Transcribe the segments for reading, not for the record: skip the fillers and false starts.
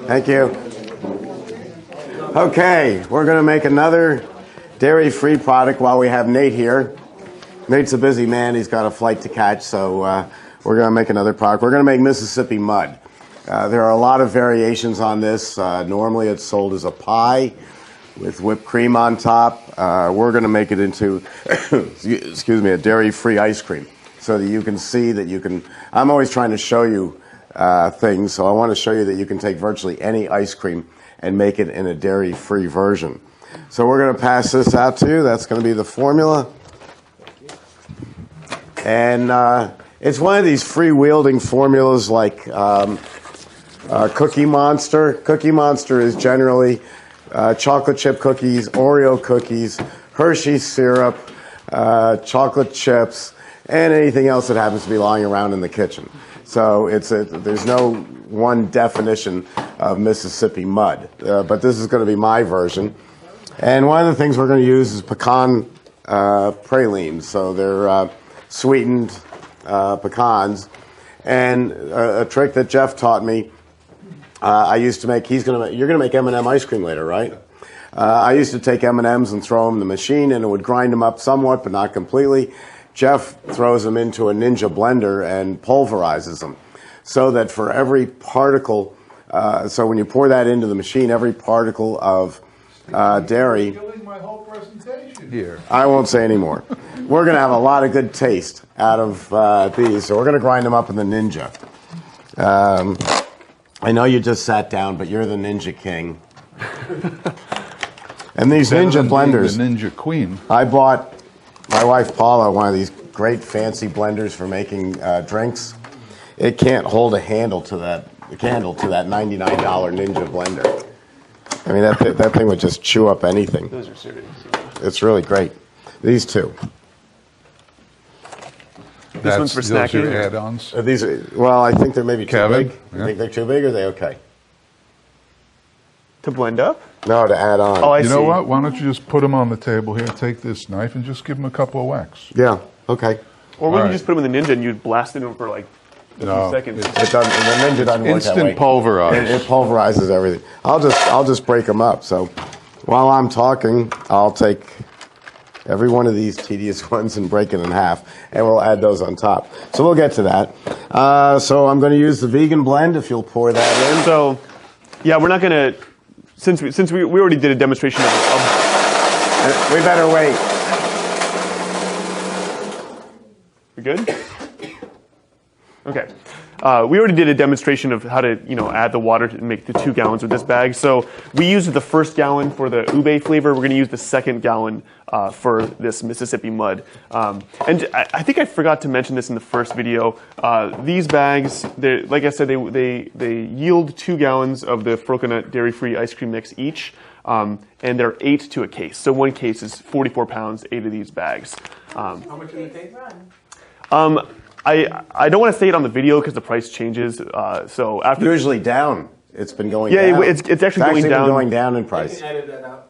Thank you. Okay, we're going to make another dairy-free product while we have Nate here. Nate's a busy man. He's got a flight to catch, so we're going to make another product. We're going to make Mississippi Mud. There are a lot of variations on this. Normally it's sold as a pie with whipped cream on top. We're going to make it into, excuse me, a dairy-free ice cream so that you can see that you can. I'm always trying to show you things, so I want to show you that you can take virtually any ice cream and make it in a dairy-free version. So we're going to pass this out to you. That's going to be the formula. And it's one of these free-wielding formulas like Cookie Monster. Cookie Monster is generally chocolate chip cookies, Oreo cookies, Hershey's syrup, chocolate chips, and anything else that happens to be lying around in the kitchen. So there's no one definition of Mississippi Mud, but this is going to be my version. And one of the things we're going to use is pecan pralines. So they're sweetened pecans. And a trick that Jeff taught me, I used to make. You're going to make M&M ice cream later, right? I used to take M&Ms and throw them in the machine, and it would grind them up somewhat, but not completely. Jeff throws them into a Ninja blender and pulverizes them so that for every particle, so when you pour that into the machine, every particle of dairy. You're killing my whole presentation here. I won't say any more. We're going to have a lot of good taste out of these, so we're going to grind them up in the Ninja. I know you just sat down, but you're the Ninja King. And these Ninja blenders. The Ninja Queen. I bought my wife Paula one of these great fancy blenders for making drinks. It can't hold a handle to that $99 Ninja blender. I mean, that thing would just chew up anything. Those are serious. It's really great. These two. This one's for snacking. Those are add-ons. Well, I think they're maybe too Kevin? big. Yeah. You think they're too big, or are they okay? To blend up? No, to add on. Oh, I see. You know what? Why don't you just put them on the table here, take this knife, and just give them a couple of whacks. Yeah, okay. Or we All can right. just put them in the Ninja and you'd blast it in for like a few seconds. It doesn't, the Ninja doesn't work that way. Instant pulverize. It pulverizes everything. I'll just break them up. So while I'm talking, I'll take every one of these tedious ones and break it in half, and we'll add those on top. So we'll get to that. So I'm going to use the vegan blend, if you'll pour that in. So, yeah, we're not going to, since we already did a demonstration of We better wait. we good? Okay. We already did a demonstration of how to, add the water to make the 2 gallons with this bag. So we used the first gallon for the ube flavor. We're going to use the second gallon for this Mississippi Mud. And I think I forgot to mention this in the first video. These bags, like I said, they yield 2 gallons of the Froconet dairy-free ice cream mix each. And they're 8 to a case. So 1 case is 44 pounds, 8 of these bags. How much do you think? I don't want to say it on the video because the price changes. So after Usually down. It's been going down. Yeah, it's actually going down. Been going down in price. You can edit that out.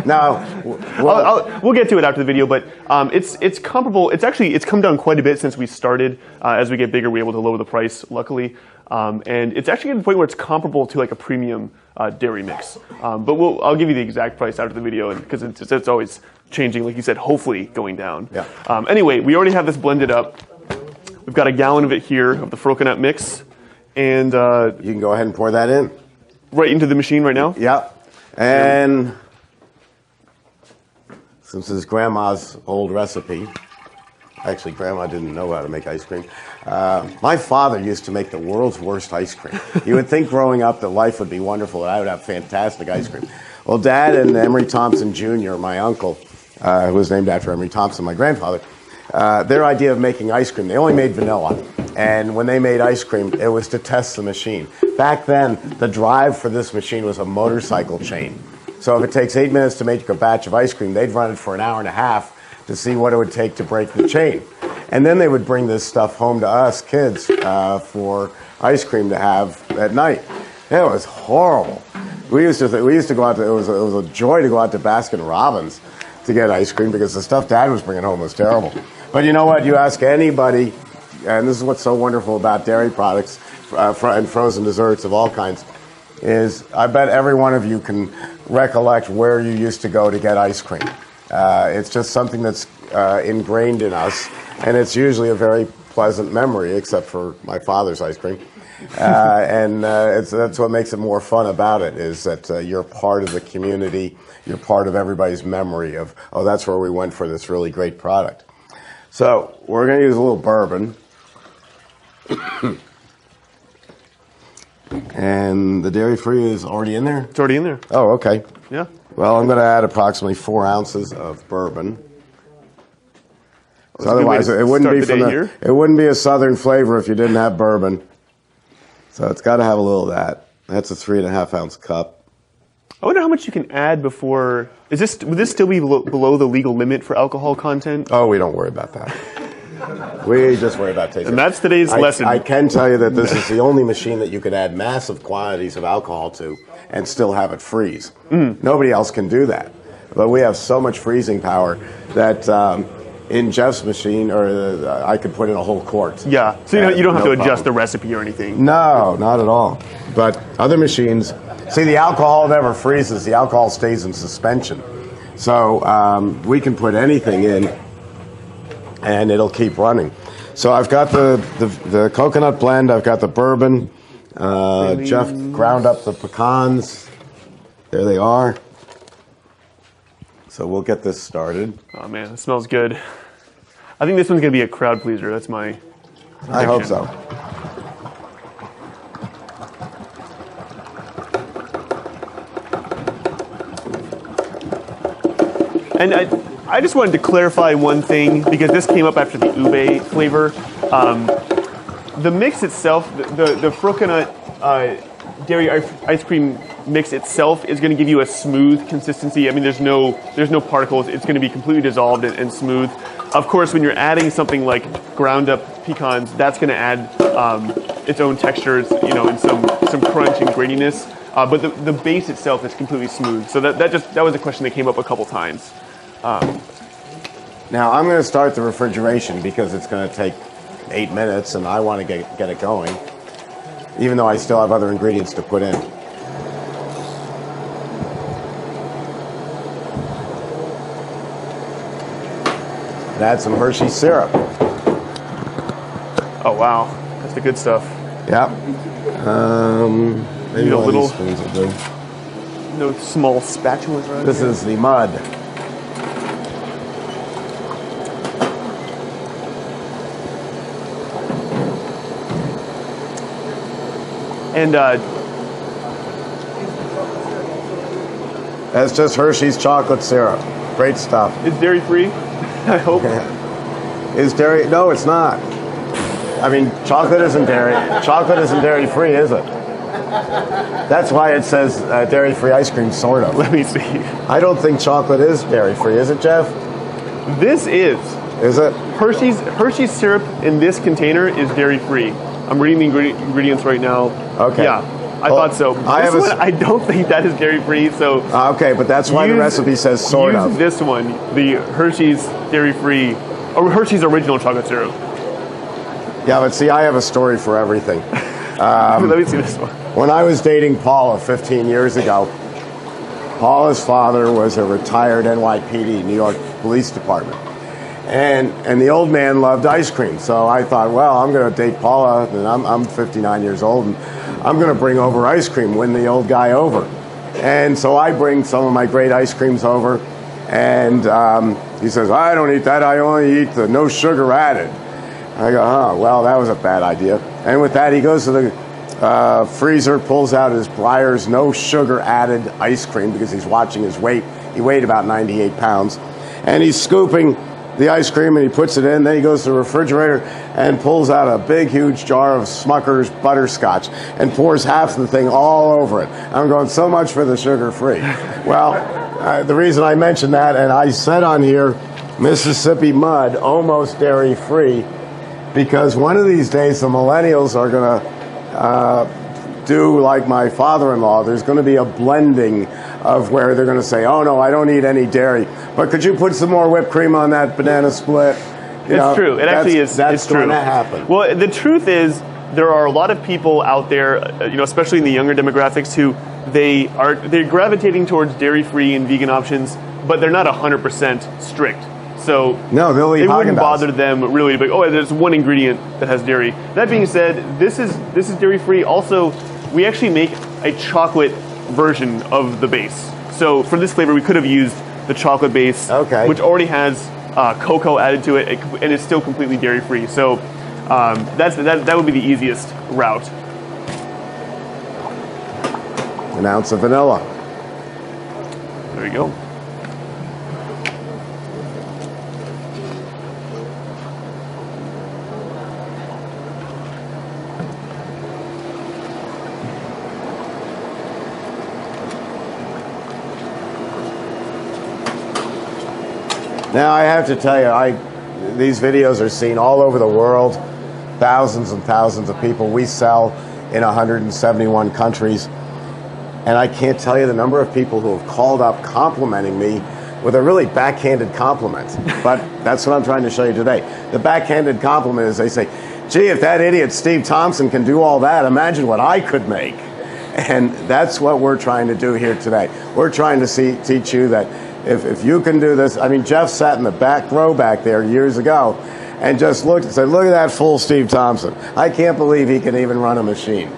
No, we'll get to it after the video, but it's comparable. It's come down quite a bit since we started. As we get bigger, we're able to lower the price, luckily, and it's actually at the point where it's comparable to like a premium dairy mix. But I'll give you the exact price after the video, because it's always changing, like you said, hopefully going down. Yeah. Anyway, we already have this blended up. We've got a gallon of it here of the Froconet mix, and you can go ahead and pour that in. Right into the machine right now. Yeah, and since it's Grandma's old recipe, actually Grandma didn't know how to make ice cream. My father used to make the world's worst ice cream. You would think growing up that life would be wonderful, that I would have fantastic ice cream. Well, Dad and Emery Thompson Jr., my uncle, who was named after Emery Thompson, my grandfather, their idea of making ice cream, they only made vanilla. And when they made ice cream, it was to test the machine. Back then, the drive for this machine was a motorcycle chain. So if it takes 8 minutes to make a batch of ice cream, they'd run it for an hour and a half to see what it would take to break the chain. And then they would bring this stuff home to us kids for ice cream to have at night. It was horrible. We used to go out to, it was a joy to go out to Baskin Robbins to get ice cream because the stuff Dad was bringing home was terrible. But you know what? You ask anybody, and this is what's so wonderful about dairy products and frozen desserts of all kinds, is I bet every one of you can recollect where you used to go to get ice cream. It's just something that's ingrained in us, and it's usually a very pleasant memory, except for my father's ice cream. That's what makes it more fun about it, is that you're part of the community, you're part of everybody's memory of, oh, that's where we went for this really great product. So we're going to use a little bourbon. And the dairy-free is already in there? It's already in there. Oh, okay. Yeah. Well, I'm going to add approximately 4 ounces of bourbon. That's a good way Otherwise, to it wouldn't start be the from day the, here. it wouldn't be a southern flavor if you didn't have bourbon. So it's got to have a little of that. That's a 3.5 ounce cup. I wonder how much you can add before. Would this still be below the legal limit for alcohol content? Oh, we don't worry about that. We just worry about tasting. And that's today's lesson. I can tell you that this is the only machine that you can add massive quantities of alcohol to and still have it freeze. Nobody else can do that. But we have so much freezing power that in Jeff's machine, I could put in a whole quart. Yeah. So you don't have to adjust problem. the recipe or anything. No, not at all. But other machines, see, the alcohol never freezes. The alcohol stays in suspension. So we can put anything in, and it'll keep running. So I've got the coconut blend. I've got the bourbon. Jeff ground up the pecans. There they are. So we'll get this started. Oh man, it smells good. I think this one's gonna be a crowd pleaser. That's my prediction. I hope so. And I just wanted to clarify one thing, because this came up after the ube flavor. The mix itself, the Frocognut dairy ice cream mix itself is going to give you a smooth consistency. I mean, there's no particles. It's going to be completely dissolved and smooth. Of course, when you're adding something like ground up pecans, that's going to add its own textures, and some crunch and graininess. But the base itself is completely smooth. So that was a question that came up a couple times. Now I'm going to start the refrigeration because it's going to take 8 minutes, and I want to get it going, even though I still have other ingredients to put in. And add some Hershey syrup. Oh wow, that's the good stuff. Yeah. Maybe Need a one little- of these spoons will do. No small spatulas around This here. is the mud. And That's just Hershey's chocolate syrup. Great stuff. it's dairy free, I hope. Is dairy? No, it's not. I mean, chocolate isn't dairy. Chocolate isn't dairy free, is it? That's why it says dairy free ice cream, sort of. Let me see. I don't think chocolate is dairy free, is it, Jeff? This is Is it? Hershey's syrup in this container is dairy free. I'm reading the ingredients right now. Okay. Yeah, I Well, thought so. I have This a one, I don't think that is dairy free. So Okay, but that's why the use- recipe says sort use of. this one, the Hershey's dairy free, or Hershey's original chocolate syrup. Yeah, but see, I have a story for everything. Let me see this one. When I was dating Paula 15 years ago, Paula's father was a retired NYPD, New York Police Department. And the old man loved ice cream. So I thought, well, I'm going to date Paula, and I'm 59 years old, and I'm going to bring over ice cream, win the old guy over. And so I bring some of my great ice creams over, and he says, I don't eat that. I only eat the no sugar added. I go, oh, well, that was a bad idea. And with that, he goes to the freezer, pulls out his Breyer's no sugar added ice cream because he's watching his weight. He weighed about 98 pounds. And he's scooping the ice cream and he puts it in. Then he goes to the refrigerator and pulls out a big, huge jar of Smucker's butterscotch and pours half the thing all over it. I'm going, so much for the sugar-free. Well, the reason I mentioned that, and I said on here, Mississippi mud, almost dairy-free, because one of these days the millennials are going to do like my father-in-law, there's going to be a blending of where they're going to say, oh no, I don't need any dairy, but could you put some more whipped cream on that banana split? It's true. It actually is. That's it's true. going to happen. Well, the truth is, there are a lot of people out there, especially in the younger demographics, who they're gravitating towards dairy-free and vegan options, but they're not 100% strict. So no, they'll eat it wouldn't Haagen-Dazs. bother them really. Like, oh, there's one ingredient that has dairy. That being said, this is dairy-free. Also, we actually make a chocolate version of the base. So for this flavor, we could have used the chocolate base, which already has cocoa added to it, and it's still completely dairy-free. So that would be the easiest route. An ounce of vanilla. There you go. Now I have to tell you, these videos are seen all over the world, thousands and thousands of people. We sell in 171 countries, and I can't tell you the number of people who have called up complimenting me with a really backhanded compliment. But that's what I'm trying to show you today. The backhanded compliment is they say, gee, if that idiot Steve Thompson can do all that, imagine what I could make. And that's what we're trying to do here today. We're trying to teach you that if you can do this, I mean, Jeff sat in the back row back there years ago and just looked and said, look at that fool Steve Thompson. I can't believe he can even run a machine.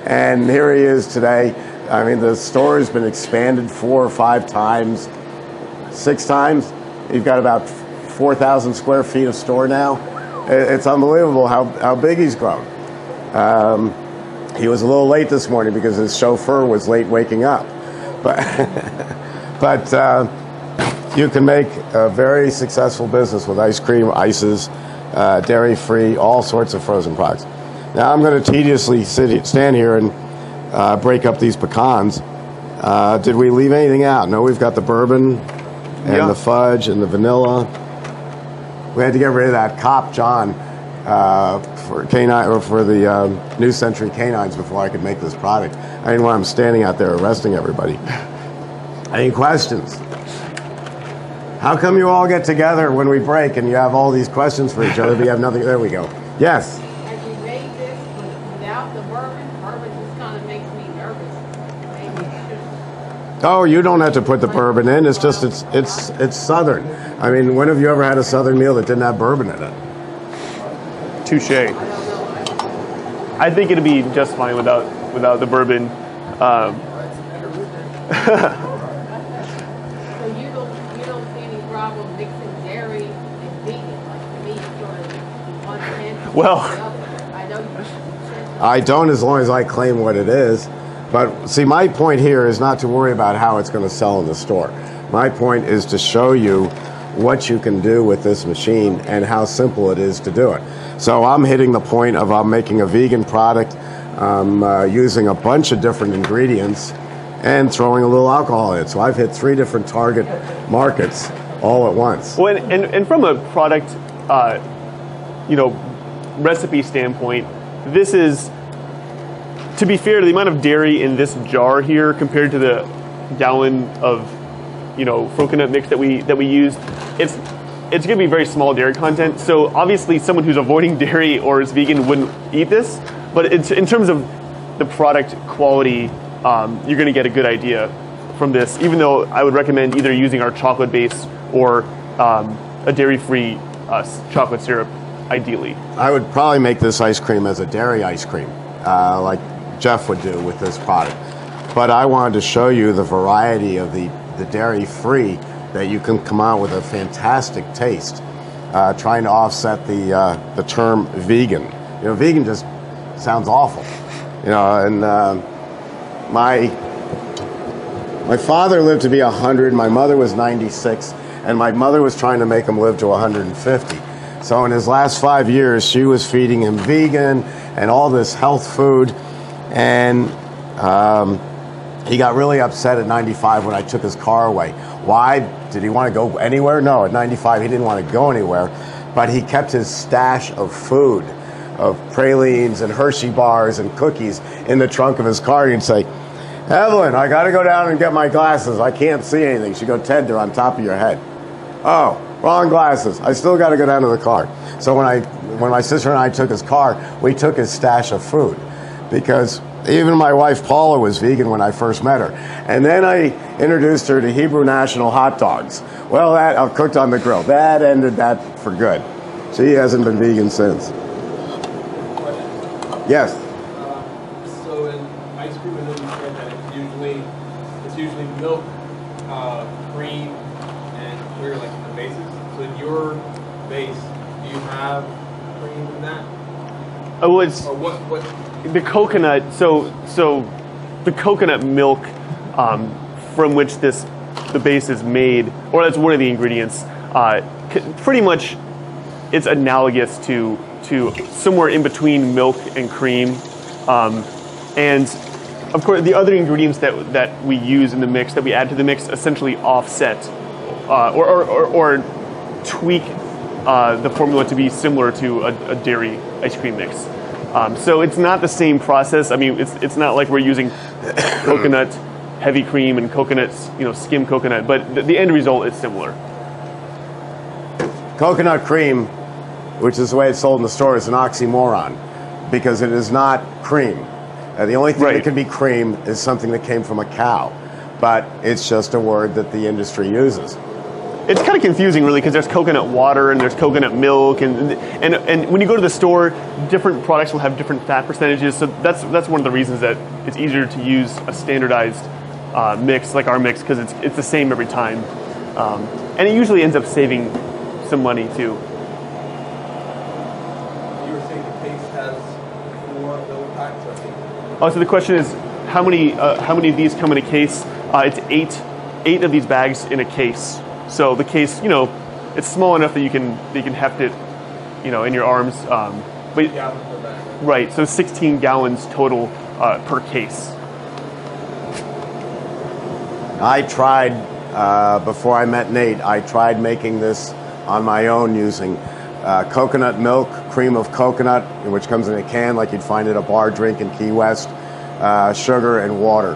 And here he is today. I mean, the store has been expanded 4 or 5 times, 6 times. You've got about 4,000 square feet of store now. It's unbelievable how big he's grown. He was a little late this morning because his chauffeur was late waking up. But you can make a very successful business with ice cream, ices, dairy-free, all sorts of frozen products. Now I'm going to tediously stand here and break up these pecans. Did we leave anything out? No, we've got the bourbon and the fudge and the vanilla. We had to get rid of that cop, John, for canine or for the New Century Canines before I could make this product. I didn't want him standing out there arresting everybody. Any questions? How come you all get together when we break and you have all these questions for each other, but you have nothing? There we go. Yes? As you made this without the bourbon, bourbon just kind of makes me nervous. Maybe it should. Oh, you don't have to put the bourbon in. It's just, it's Southern. I mean, when have you ever had a Southern meal that didn't have bourbon in it? Touche. I think it'd be just fine without the bourbon. Well, I don't, as long as I claim what it is. But see, my point here is not to worry about how it's going to sell in the store. My point is to show you what you can do with this machine and how simple it is to do it. So I'm hitting the point of I'm making a vegan product, using a bunch of different ingredients and throwing a little alcohol in it. So I've hit 3 different target markets all at once. Well, and from a product, recipe standpoint, this is, to be fair, the amount of dairy in this jar here compared to the gallon of, coconut mix that we used, it's going to be very small dairy content. So obviously, someone who's avoiding dairy or is vegan wouldn't eat this. But it's, in terms of the product quality, you're going to get a good idea from this. Even though I would recommend either using our chocolate base or a dairy-free chocolate syrup. Ideally, I would probably make this ice cream as a dairy ice cream, like Jeff would do with this product. But I wanted to show you the variety of the dairy-free that you can come out with a fantastic taste, trying to offset the term vegan. Vegan just sounds awful. And my father lived to be 100. My mother was 96, and my mother was trying to make him live to 150. So in his last 5 years, she was feeding him vegan and all this health food. And he got really upset at 95 when I took his car away. Why? Did he want to go anywhere? No, at 95 he didn't want to go anywhere. But he kept his stash of food. of pralines and Hershey bars and cookies in the trunk of his car. And he'd say, Evelyn, I got to go down and get my glasses. I can't see anything. She'd go, Ted, they're on top of your head. Oh, wrong glasses. I still got to go down to the car. So when my sister and I took his car, we took his stash of food, because even my wife Paula was vegan when I first met her. And then I introduced her to Hebrew National hot dogs. Well, that cooked on the grill. That ended that for good. She hasn't been vegan since. Yes. So in ice cream, I know you said that it's usually milk, cream, and clear, like the bases. So in your base, do you have cream in that? Oh, it's Or what? the coconut. So the coconut milk from which the base is made, or that's one of the ingredients. Pretty much, it's analogous to somewhere in between milk and cream, and of course the other ingredients that we use in the mix, that we add to the mix, essentially offset or tweak the formula to be similar to a dairy ice cream mix. So it's not the same process. I mean, it's not like we're using coconut heavy cream and coconut, skim coconut, but the end result is similar. Coconut cream, which is the way it's sold in the store, is an oxymoron, because it is not cream. The only thing that can be cream is something that came from a cow, but it's just a word that the industry uses. It's kind of confusing, really, because there's coconut water and there's coconut milk, and when you go to the store, different products will have different fat percentages. So that's one of the reasons that it's easier to use a standardized mix like our mix, because it's the same every time, and it usually ends up saving some money too. You were saying the case has 4 little packs, I think. Oh, so the question is, how many of these come in a case? It's eight of these bags in a case. So the case, it's small enough that you can heft it, in your arms. But Gallons per bag. right, so 16 gallons total per case. I tried, before I met Nate, I tried making this on my own using coconut milk, cream of coconut, which comes in a can like you'd find at a bar drink in Key West, sugar and water.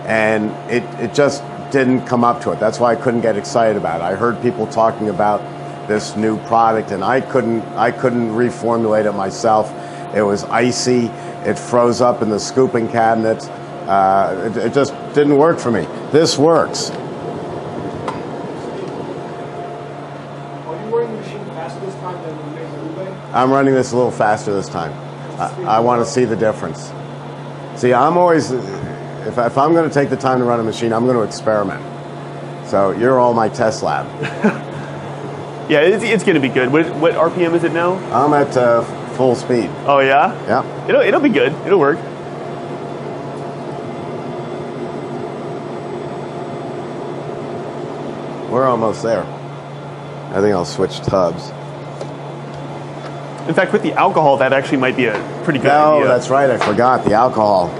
And it just didn't come up to it. That's why I couldn't get excited about it. I heard people talking about this new product, and I couldn't reformulate it myself. It was icy. It froze up in the scooping cabinet. It just didn't work for me. This works. Are you running the machine faster this time than you made the Ube? I'm running this a little faster this time. I want to see the difference. See, I'm always, if I'm going to take the time to run a machine, I'm going to experiment. So you're all my test lab. Yeah, it's going to be good. What RPM is it now? I'm at full speed. Oh yeah. Yeah. It'll be good. It'll work. We're almost there. I think I'll switch tubs. In fact, with the alcohol, that actually might be a pretty good No, idea. that's right. I forgot the alcohol.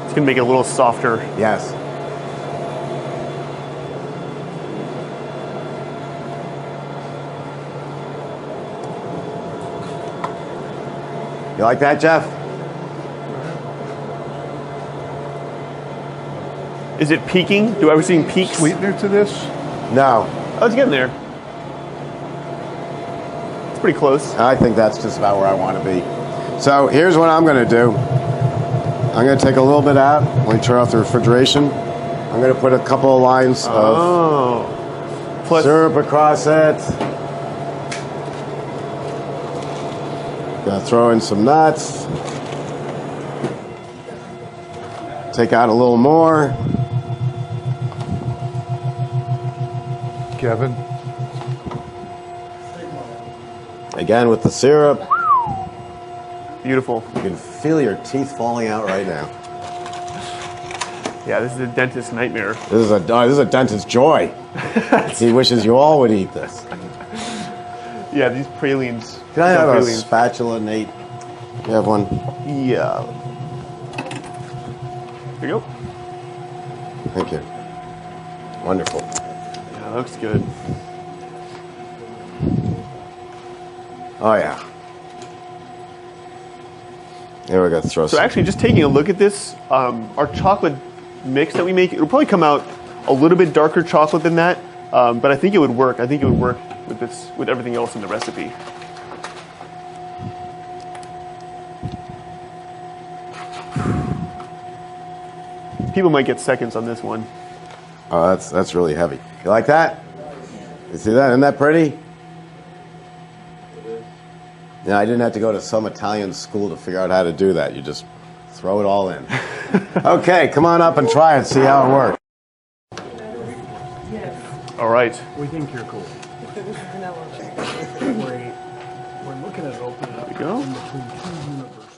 It's going to make it a little softer. Yes. You like that, Jeff? Is it peaking? Do I ever see peaks? Sweetener to this? No. Oh, it's getting there. It's pretty close. I think that's just about where I want to be. So here's what I'm going to do. I'm going to take a little bit out. Let me turn off the refrigeration. I'm going to put a couple of lines of Plus, syrup across it. Gonna throw in some nuts. Take out a little more. Kevin? Again with the syrup. beautiful. You can feel your teeth falling out right now. Yeah, this is a dentist's nightmare. This is a dentist's joy. He wishes you all would eat this. Yeah, these pralines. Can I have a pralines. spatula, Nate? You have one? Yeah. Here you go. Thank you. Wonderful. Yeah, that looks good. Oh, yeah. Here we go. Throw So some. actually, just taking a look at this, our chocolate mix that we make, it'll probably come out a little bit darker chocolate than that, but I think it would work. I think it would work with this, with everything else in the recipe. People might get seconds on this one. Oh, that's really heavy. You like that? You see that? Isn't that pretty? Yeah, I didn't have to go to some Italian school to figure out how to do that. You just throw it all in. Okay, come on up and try it. See how it works. All right. We think you're cool. We're looking at opening up There we go. in between two universes.